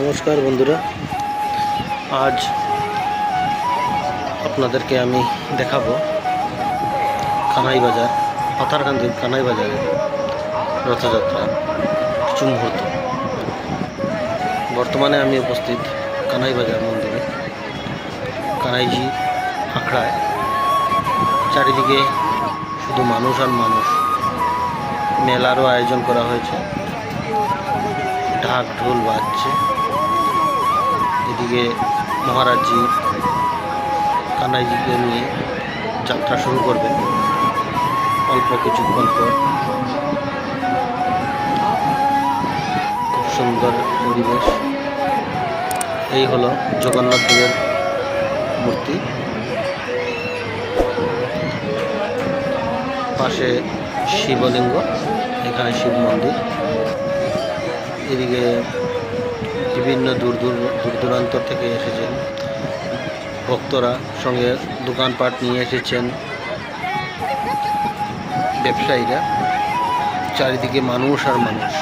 নমস্কার বন্ধুরা, আজ আপনাদেরকে আমি দেখাবো কানাইবাজার, পাথারকান্দির কানাইবাজারের রথযাত্রা কিছু মুহূর্ত। বর্তমানে আমি উপস্থিত কানাইবাজার মন্দিরে, কানাইজি আখড়ায়। চারিদিকে শুধু মানুষ আর মানুষ। মেলারও আয়োজন করা হয়েছে, ঢাক ঢোল বাজছে। এদিকে মহারাজজি কানাইজিকে নিয়ে যাত্রা শুরু করবেন অল্প কিছুক্ষণ পর। খুব সুন্দর পরিবেশ। এই হলো জগন্নাথ দেবের মূর্তি, পাশে শিবলিঙ্গ, এখানে শিব মন্দির। এদিকে বিভিন্ন দূর দূরান্ত থেকে এসেছেন ভক্তরা, সঙ্গে দোকানপাট নিয়ে এসেছেন ব্যবসায়ীরা। চারিদিকে মানুষ আর মানুষ,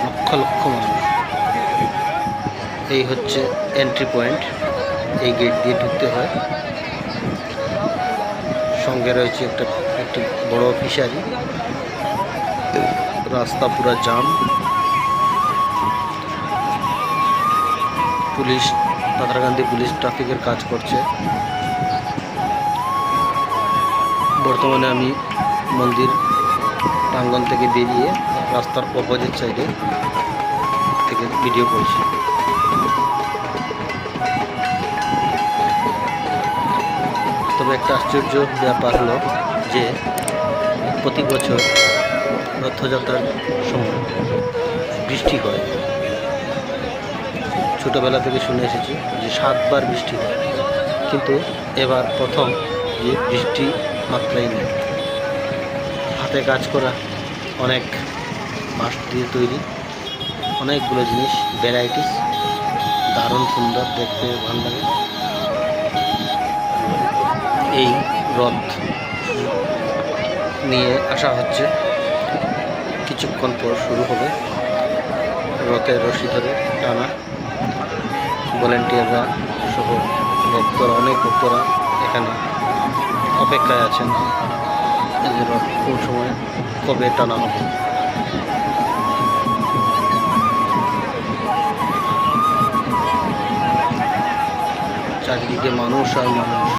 লক্ষ লক্ষ মানুষ। এই হচ্ছে এন্ট্রি পয়েন্ট, এই গেট দিয়ে ঢুকতে হয়। সঙ্গে রয়েছে একটি বড় ফিশারি। রাস্তা পুরা জাম। পুলিশ, পাথারকান্দি পুলিশ ট্রাফিকের কাজ করছে। বর্তমানে আমি মন্দির প্রাঙ্গণ থেকে বেরিয়ে রাস্তার অপোজিট সাইডে থেকে ভিডিও করছি। তবে একটা আশ্চর্য ব্যাপার হলো যে প্রতি বছর রথযাত্রার সময় বৃষ্টি হয়। ছোটোবেলা থেকে শুনে এসেছি যে 7 বার বৃষ্টি হয়, কিন্তু এবার প্রথম যে বৃষ্টি মাত্রাই নেই। হাতে কাজ করা অনেক বাঁশ দিয়ে তৈরি অনেকগুলো জিনিস, ভ্যারাইটিস, দারুণ সুন্দর, দেখতে ভালো লাগে। এই রথ নিয়ে আসা হচ্ছে, কিছুক্ষণ পর শুরু হবে। রথের রশি ধরে টানা, ভলেন্টিয়াররা সহ ভক্তরা, অনেক ভক্তরা এখানে অপেক্ষায় আছেন যে রথ কোন সময় কবে টানা হবে। চারিদিকে মানুষ আর মানুষ।